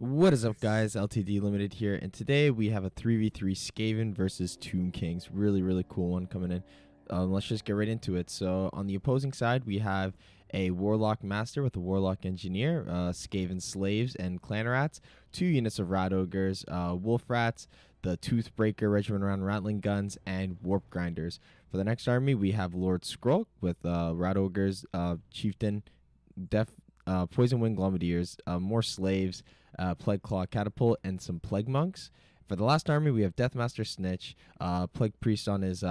What is up, guys? LTD Limited here, and today we have a 3v3 Skaven versus Tomb Kings. Really cool one coming in. Let's just get right into it. So on the opposing side, we have a Warlock Master with a Warlock Engineer, Skaven Slaves and Clan Rats, 2 units of Rat Ogres, Wolf Rats, the Toothbreaker Regiment around Rattling Guns, and Warp Grinders. For the next army, we have Lord Skrulk with Rat Ogres, Chieftain, Poison Wing Glomadiers, more Slaves, Plague Claw Catapult, and some Plague Monks. For the last army, we have Deathmaster Snikch, Plague Priest on his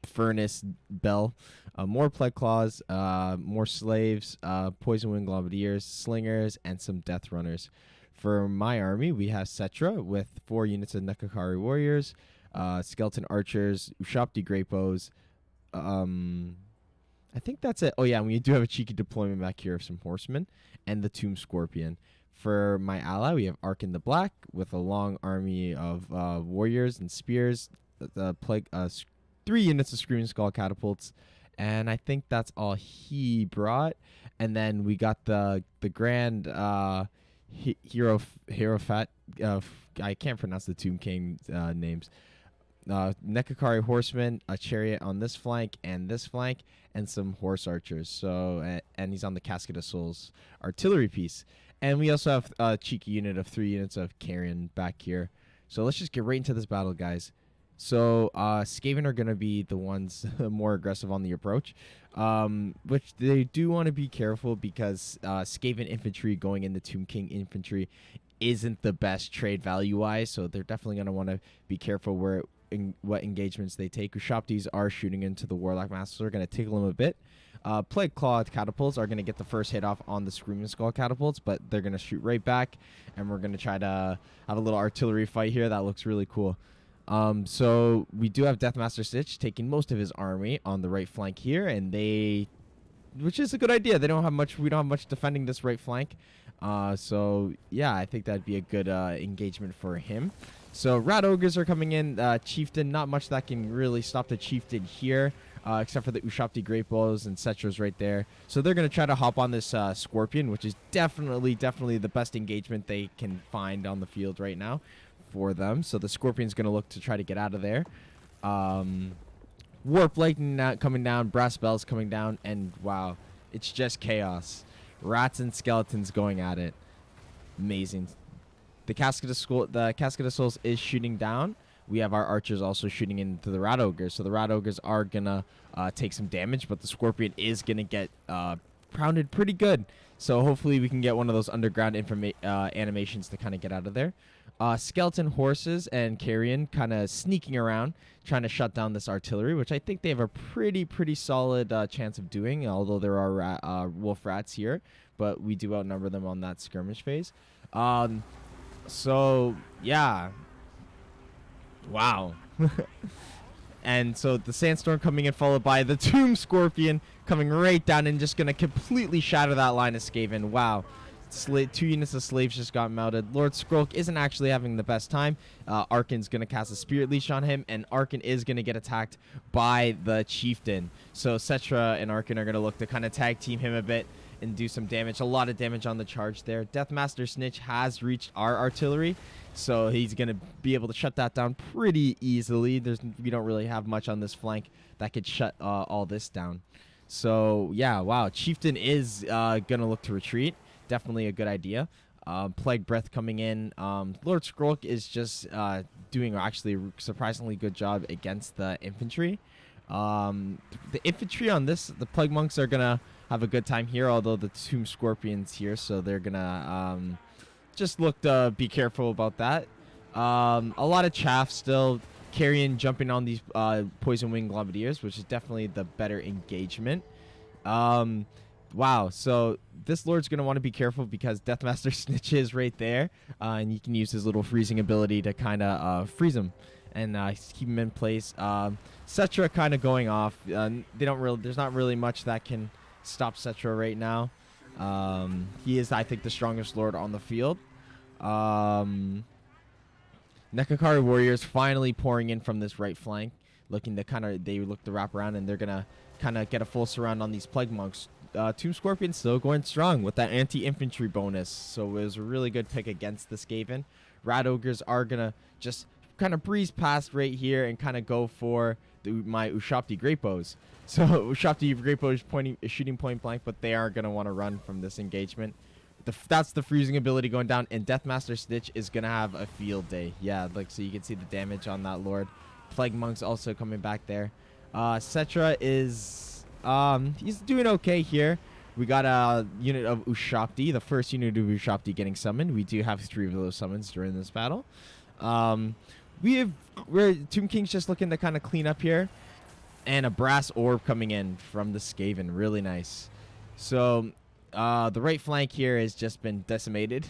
Furnace Bell, more Plague Claws, more Slaves, Poison Wing Glomadiers, Slingers, and some Death Runners. For my army, we have Cetra with 4 units of Nekakari Warriors, Skeleton Archers, Ushopti Great Bows, I think that's it. Oh, yeah, and we do have a cheeky deployment back here of some Horsemen and the Tomb Scorpion. For my ally, we have Arkin the Black with a long army of warriors and spears, the plague, 3 units of Screaming Skull catapults, and I think that's all he brought. And then we got the grand hero fat. I can't pronounce the Tomb King names. Nekakari Horsemen, a chariot on this flank, and some horse archers. So, and he's on the Casket of Souls artillery piece. And we also have a cheeky unit of 3 units of Carrion back here. So let's just get right into this battle, guys. So Skaven are going to be the ones more aggressive on the approach, which they do want to be careful because Skaven infantry going into Tomb King infantry isn't the best trade value-wise. So they're definitely going to want to be careful what engagements they take. Ushoptis are shooting into the Warlock Masters. They're going to tickle them a bit. Plague Claw catapults are going to get the first hit off on the Screaming Skull catapults, but they're going to shoot right back, and we're going to try to have a little artillery fight here. That looks really cool. So we do have Deathmaster Snikch taking most of his army on the right flank here, and which is a good idea. We don't have much defending this right flank. So yeah, I think that'd be a good engagement for him. So Rat Ogres are coming in. Chieftain, not much that can really stop the Chieftain here, except for the Ushopti Great Bows and Cetra's right there. So they're going to try to hop on this Scorpion, which is definitely the best engagement they can find on the field right now for them. So the Scorpion's going to look to try to get out of there. Warp Lightning coming down, Brass Bells coming down, and wow, it's just chaos. Rats and skeletons going at it. Amazing. The Casket of Souls is shooting down. We have our archers also shooting into the Rat Ogres. So the Rat Ogres are going to take some damage, but the Scorpion is going to get pounded pretty good. So hopefully we can get one of those underground animations to kind of get out of there. Skeleton Horses and Carrion kind of sneaking around, trying to shut down this artillery, which I think they have a pretty solid chance of doing, although there are Wolf Rats here, but we do outnumber them on that skirmish phase. So yeah, wow. And so the Sandstorm coming in, followed by the Tomb Scorpion coming right down and just gonna completely shatter that line of Skaven. Wow. 2 units of Slaves just got melted. Lord Skrulk isn't actually having the best time. Arkin's going to cast a Spirit Leash on him, and Arkin is going to get attacked by the Chieftain. So Cetra and Arkin are going to look to kind of tag team him a bit and do some damage. A lot of damage on the charge there. Deathmaster Snikch has reached our artillery, so he's going to be able to shut that down pretty easily. We don't really have much on this flank that could shut all this down. So yeah, wow. Chieftain is going to look to retreat. Definitely a good idea. Plague Breath coming in. Lord Skrulk is just doing actually a surprisingly good job against the infantry. The infantry on this, the Plague Monks are going to have a good time here, although the Tomb Scorpion's here, so they're going to just look to be careful about that. A lot of chaff still. Carrion jumping on these Poison Wing Glomadiers, which is definitely the better engagement. Wow, so this Lord's going to want to be careful because Deathmaster Snikch is right there, and you can use his little freezing ability to kind of freeze him and keep him in place. Cetra kind of going off. There's not really much that can stop Cetra right now. He is, I think, the strongest Lord on the field. Nekakari Warriors finally pouring in from this right flank, looking to wrap around, and they're going to kind of get a full surround on these Plague Monks. Tomb Scorpion still going strong with that anti-infantry bonus. So it was a really good pick against the Skaven. Rat Ogres are going to just kind of breeze past right here and kind of go for my Ushabti Great Bows. So Ushabti Great Bows is shooting point blank, but they are going to want to run from this engagement. That's the freezing ability going down, and Deathmaster Snikch is going to have a field day. Yeah, like, so you can see the damage on that Lord. Plague Monk's also coming back there. Cetra is, he's doing okay here. We got a unit of Ushabti, the first unit of Ushabti getting summoned. We do have 3 of those summons during this battle. Tomb King's just looking to kind of clean up here. And a brass orb coming in from the Skaven. Really nice. So the right flank here has just been decimated.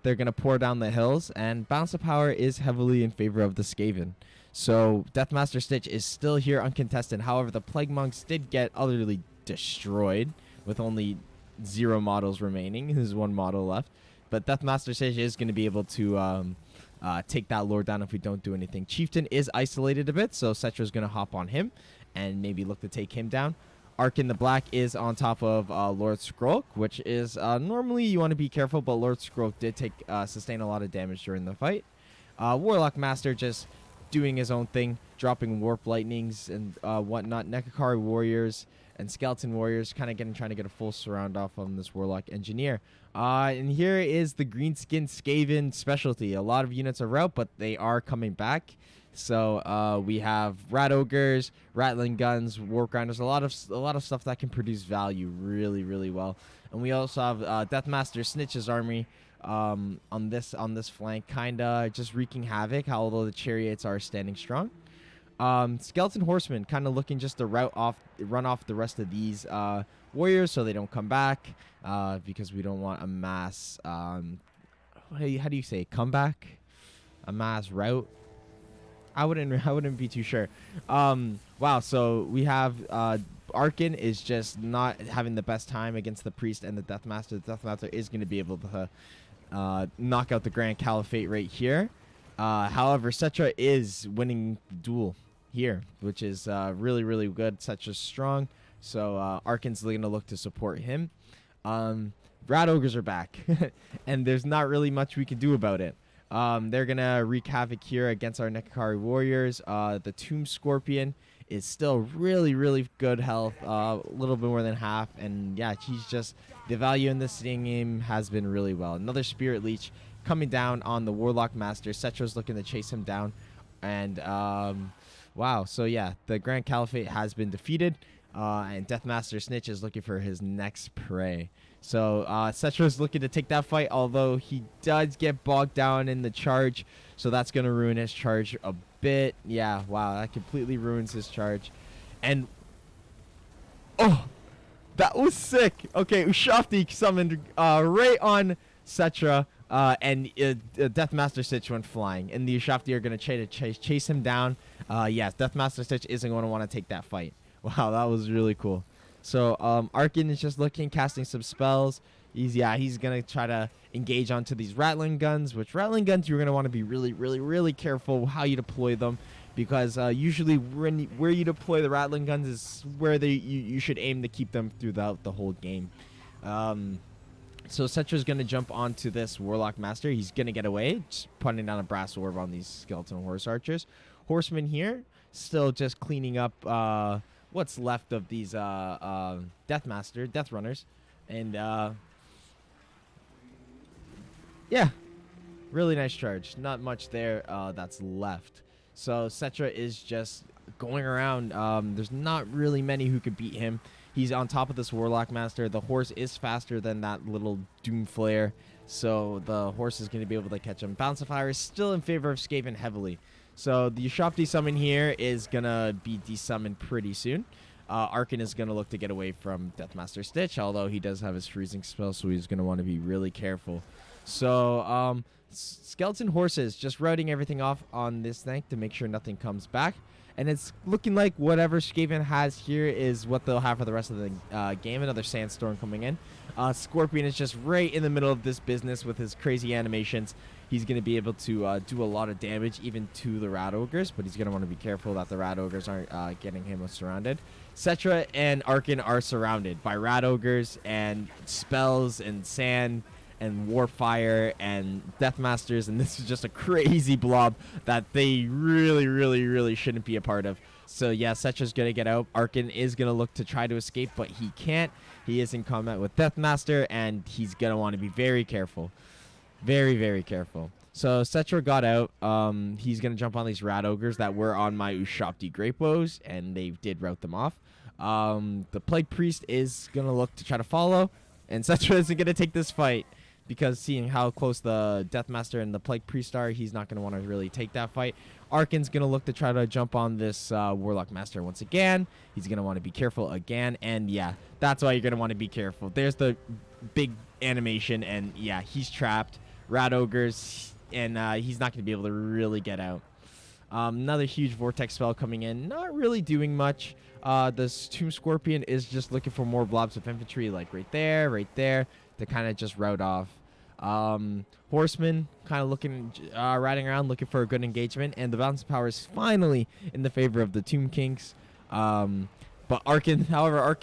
They're going to pour down the hills, and balance of power is heavily in favor of the Skaven. So Deathmaster Snikch is still here uncontested. However, the Plague Monks did get utterly destroyed with only 0 models remaining. There's 1 model left. But Deathmaster Snikch is going to be able to take that Lord down if we don't do anything. Chieftain is isolated a bit, so Cetra's going to hop on him and maybe look to take him down. Ark in the Black is on top of Lord Skrolk, which is normally you want to be careful, but Lord Skrolk did sustain a lot of damage during the fight. Warlock Master just doing his own thing, dropping Warp Lightnings and whatnot. Nekakari Warriors and Skeleton Warriors trying to get a full surround off on this Warlock Engineer. And here is the Greenskin Skaven specialty. A lot of units are out, but they are coming back. So we have Rat Ogres, Rattling Guns, Warp Grinders, a lot of stuff that can produce value really, really well. And we also have Deathmaster Snitch's army on this flank, kinda just wreaking havoc, although the chariots are standing strong. Skeleton Horsemen kind of looking just to run off the rest of these warriors so they don't come back, because we don't want a mass how do you say comeback, a mass rout. I wouldn't be too sure. Wow, so we have Arkin is just not having the best time against the priest and the Deathmaster. The Deathmaster is going to be able to knock out the Grand Caliphate right here. However, Cetra is winning the duel here, which is really, really good. Cetra's strong, so Arkin's going to look to support him. Rat Ogres are back, and there's not really much we can do about it. They're going to wreak havoc here against our Nekakari Warriors. The Tomb Scorpion is still really, really good health, a little bit more than half. And yeah, he's just, the value in this game has been really well. Another Spirit Leech coming down on the Warlock Master. Cetra's looking to chase him down. And wow, so yeah, the Grand Caliphate has been defeated. And Deathmaster Snikch is looking for his next prey. So Cetra's looking to take that fight, although he does get bogged down in the charge. So that's going to ruin his charge a bit. Yeah, wow, that completely ruins his charge. And, oh, that was sick. Okay, Ushabti summoned right on Cetra, and Deathmaster Snikch went flying. And the Ushabti are going to chase him down. Yes, Deathmaster Snikch isn't going to want to take that fight. Wow, that was really cool. So Arkin is just looking, casting some spells. He's going to try to engage onto these Rattling Guns, which Rattling Guns you're going to want to be really, really, really careful how you deploy them, because usually where you deploy the Rattling Guns is where you should aim to keep them throughout the whole game. So Cetra's going to jump onto this Warlock Master. He's going to get away, just putting down a brass orb on these Skeleton Horse Archers. Horsemen here, still just cleaning up what's left of these Death Runners. And yeah, really nice charge. Not much there that's left. So Cetra is just going around. There's not really many who could beat him. He's on top of this Warlock Master. The horse is faster than that little Doom Flare, so the horse is going to be able to catch him. Balance of Fire is still in favor of Skaven heavily. So the Ushabti summon here is going to be desummoned pretty soon. Arkin is going to look to get away from Deathmaster Snikch, although he does have his freezing spell, so he's going to want to be really careful. So skeleton horses just routing everything off on this thing to make sure nothing comes back. And it's looking like whatever Skaven has here is what they'll have for the rest of the game. Another sandstorm coming in. Scorpion is just right in the middle of this business with his crazy animations. He's going to be able to do a lot of damage even to the rat ogres, but he's going to want to be careful that the rat ogres aren't getting him surrounded. Cetra and Arkin are surrounded by rat ogres and spells and sand and warfire and deathmasters, and this is just a crazy blob that they really shouldn't be a part of. So yeah, Cetra's gonna get out. Arkin is gonna look to try to escape, but he can't. He is in combat with Deathmaster, and he's gonna want to be very careful, very careful. So Cetra got out. He's gonna jump on these rat ogres that were on my Ushabti Great Bows, and they did rout them off. The Plague Priest is gonna look to try to follow, and Cetra isn't gonna take this fight, because seeing how close the Deathmaster and the Plague Priest are, he's not going to want to really take that fight. Arkin's going to look to try to jump on this Warlock Master once again. He's going to want to be careful again. And yeah, that's why you're going to want to be careful. There's the big animation, and yeah, he's trapped. Rat Ogres, and he's not going to be able to really get out. Another huge Vortex spell coming in. Not really doing much. This Tomb Scorpion is just looking for more blobs of infantry, like right there, to kind of just rout off. Horsemen kind of looking, riding around looking for a good engagement, and the balance of power is finally in the favor of the Tomb Kings. But Arkin, however,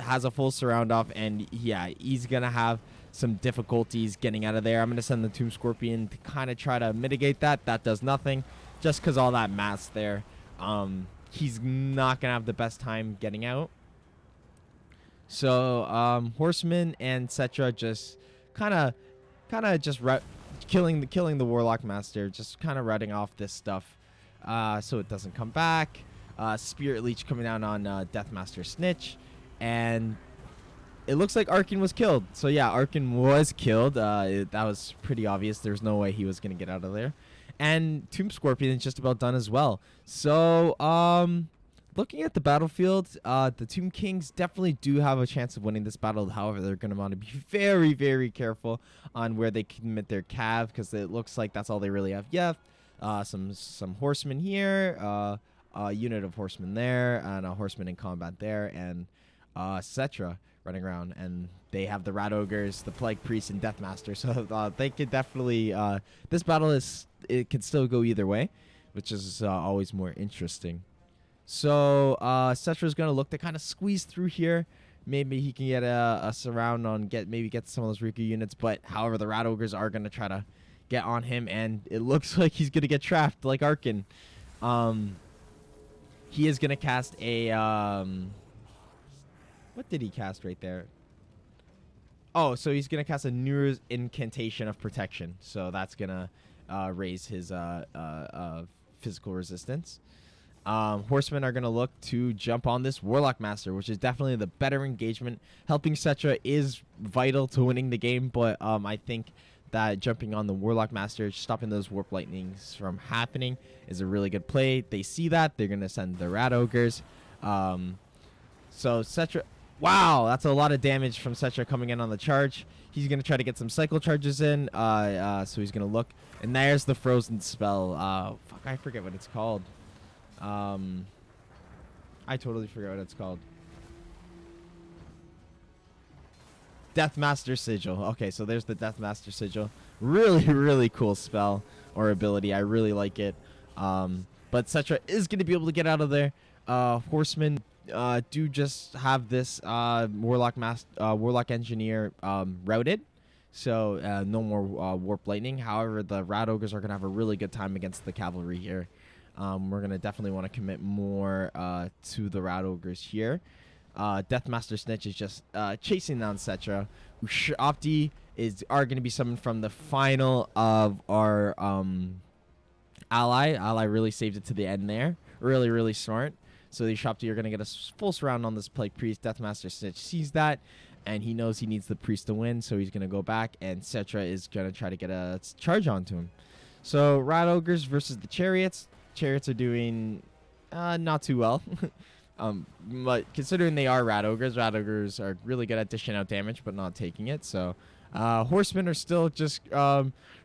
has a full surround off, and yeah, he's gonna have some difficulties getting out of there. I'm gonna send the Tomb Scorpion to kind of try to mitigate that. That does nothing, just because all that mass there. He's not gonna have the best time getting out. So Horsemen and Cetra just kind of just killing the Warlock Master, just kind of routing off this stuff, so it doesn't come back. Spirit Leech coming down on Deathmaster Snikch, and it looks like Arkin was killed. So yeah, Arkin was killed. That was pretty obvious. There's no way he was gonna get out of there. And Tomb Scorpion is just about done as well. So looking at the battlefield, the Tomb Kings definitely do have a chance of winning this battle. However, they're going to want to be very careful on where they commit their cav, because it looks like that's all they really have. Yeah, some horsemen here, a unit of horsemen there, and a horseman in combat there, and Cetra running around. And they have the Rat Ogres, the Plague Priest, and Deathmaster. So they could definitely... this battle it could still go either way, which is always more interesting. So Cetra's going to look to kind of squeeze through here. Maybe he can get a surround on, get some of those Riku units. But however, the Rat Ogres are going to try to get on him, and it looks like he's going to get trapped like Arkin. He is going to cast a... what did he cast right there? Oh, so he's going to cast a new incantation of protection. So that's going to raise his physical resistance. Horsemen are going to look to jump on this Warlock Master, which is definitely the better engagement. Helping Cetra is vital to winning the game, but I think that jumping on the Warlock Master, stopping those Warp Lightnings from happening, is a really good play. They see that. They're going to send the Rat Ogres. So Cetra... Wow, that's a lot of damage from Cetra coming in on the charge. He's going to try to get some cycle charges in. So he's going to look. And there's the frozen spell. Fuck, I forget what it's called. I totally forgot what it's called. Deathmaster Sigil. Okay, so there's the Deathmaster Sigil. Really cool spell or ability. I really like it. But Cetra is going to be able to get out of there. Horsemen do just have this Warlock Engineer routed. So no more Warp Lightning. However, the Rat Ogres are going to have a really good time against the Cavalry here. We're going to definitely want to commit more to the Rat Ogres here. Deathmaster Snikch is just chasing down Cetra. Ushabti are going to be summoned from the final of our ally. Ally really saved it to the end there. Really smart. So the Ushabti are going to get a full surround on this Plague Priest. Deathmaster Snikch sees that, and he knows he needs the Priest to win, so he's going to go back, and Cetra is going to try to get a charge onto him. So Rat Ogres versus the Chariots. Chariots are doing not too well. But considering they are Rat Ogres are really good at dishing out damage but not taking it. So Horsemen are still just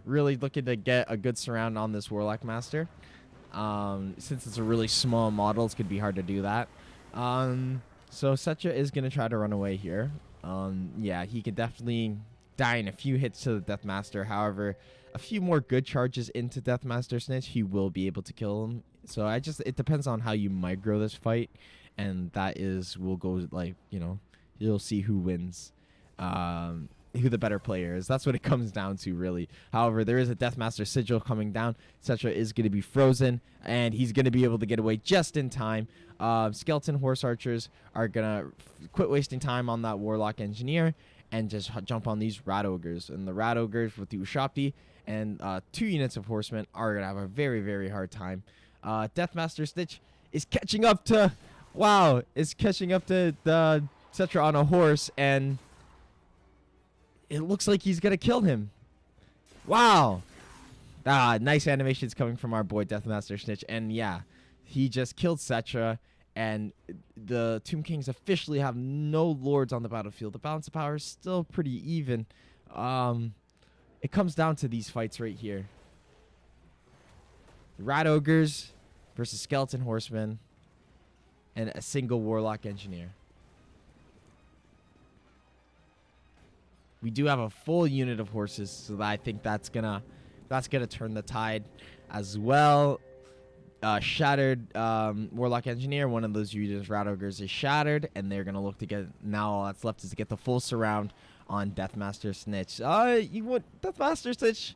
really looking to get a good surround on this Warlock Master. Since it's a really small model, it's going to be hard to do that. So Setra is going to try to run away here. Yeah, he could definitely die in a few hits to the Deathmaster. However, a few more good charges into Deathmaster Snikch, he will be able to kill him. So it depends on how you micro this fight, and we'll go like, you'll see who wins. Who the better player is. That's what it comes down to, really. However, there is a Deathmaster Sigil coming down. Setra is going to be frozen, and he's going to be able to get away just in time. Skeleton Horse Archers are going to quit wasting time on that Warlock Engineer and just jump on these Rat Ogres. And the Rat Ogres with the Ushapti and 2 units of Horsemen are going to have a very, very hard time. Deathmaster Snikch is catching up to... Wow, is catching up to the Setra on a horse, and... it looks like he's going to kill him. Wow. Nice animations coming from our boy Deathmaster Snikch. And yeah, he just killed Setra. And the Tomb Kings officially have no lords on the battlefield. The balance of power is still pretty even. It comes down to these fights right here. Rat Ogres versus Skeleton Horsemen. And a single Warlock Engineer. We do have a full unit of horses, so I think that's gonna turn the tide as well. Shattered Warlock Engineer, one of those units, Rat Ogres, is shattered, and they're gonna look to get, now all that's left is to get the full surround on Deathmaster Snikch. Deathmaster Snikch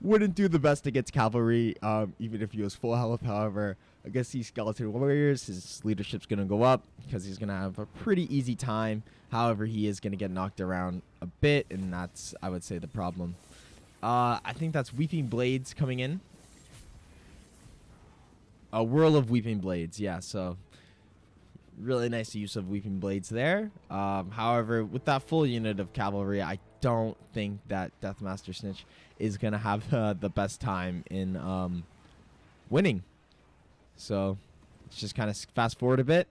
wouldn't do the best against cavalry, even if he was full health. However, against these skeleton warriors, his leadership's gonna go up because he's gonna have a pretty easy time. However, he is gonna get knocked around a bit, and that's, I would say, the problem. I think that's Weeping Blades coming in. A Whirl of Weeping Blades, yeah. So really nice use of Weeping Blades there. However, with that full unit of cavalry, I don't think that Deathmaster Snikch is gonna have the best time in winning. So let's just kind of fast forward a bit.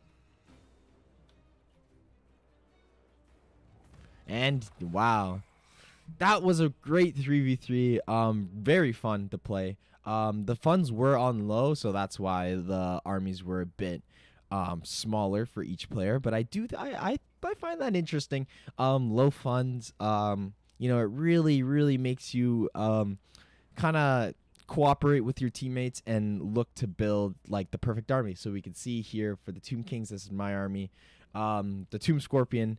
And wow, that was a great 3v3. Very fun to play. The funds were on low, so that's why the armies were a bit smaller for each player. But I find that interesting. Low funds, it really makes you kind of cooperate with your teammates and look to build like the perfect army. So we can see here for the Tomb Kings, this is my army. The Tomb Scorpion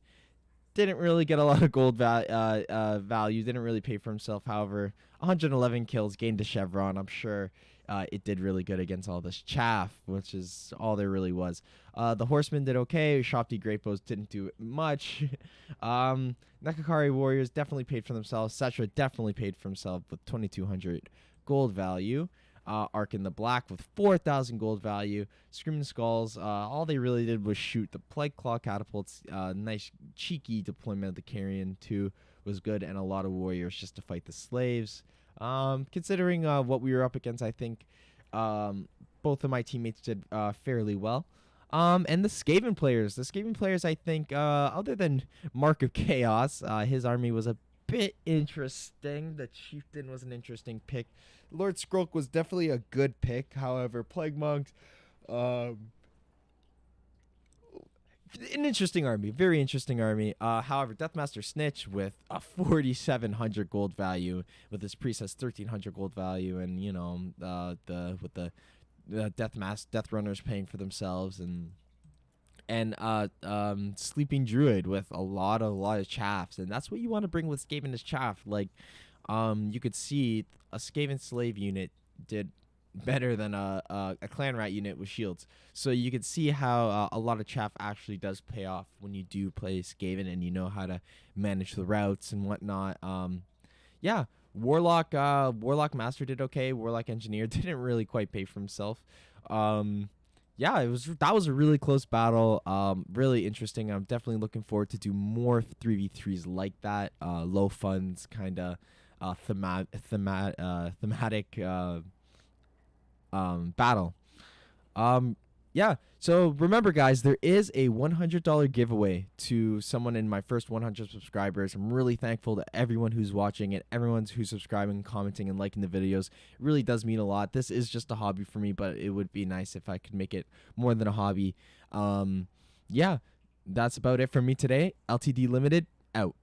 didn't really get a lot of gold value, didn't really pay for himself. However, 111 kills, gained a chevron. I'm sure it did really good against all this chaff, which is all there really was. The Horsemen did okay. Shopti Greatbows didn't do much. Nekakari Warriors definitely paid for themselves. Setra definitely paid for himself with 2,200 gold value. Ark in the Black with 4,000 gold value. Screaming Skulls, all they really did was shoot the Plague Claw catapults. Nice cheeky deployment of the Carrion too was good, and a lot of warriors just to fight the slaves. Considering what we were up against, I think both of my teammates did fairly well. And the Skaven players, I think, other than Mark of Chaos, his army was a bit interesting. The Chieftain was an interesting pick. Lord Skrulk was definitely a good pick. However, Plague Monks, an interesting army, very interesting army. However, Deathmaster Snikch with a 4,700 gold value, with his priest has 1,300 gold value, and the Death Runners paying for themselves, and Sleeping Druid with a lot of chaffs, and that's what you want to bring with Skaven is chaff. Like, you could see a Skaven slave unit did better than a clan rat unit with shields. So you can see how a lot of chaff actually does pay off when you do play Skaven and you know how to manage the routes and whatnot. Yeah, Warlock Master did okay. Warlock Engineer didn't really quite pay for himself. Yeah, that was a really close battle. Really interesting. I'm definitely looking forward to do more 3v3s like that. Low funds, kind of thematic battle. Yeah. So remember, guys, there is a $100 giveaway to someone in my first 100 subscribers. I'm really thankful to everyone who's watching and everyone who's subscribing, commenting, and liking the videos. It really does mean a lot. This is just a hobby for me, but it would be nice if I could make it more than a hobby. Yeah, that's about it for me today. LTD Limited, out.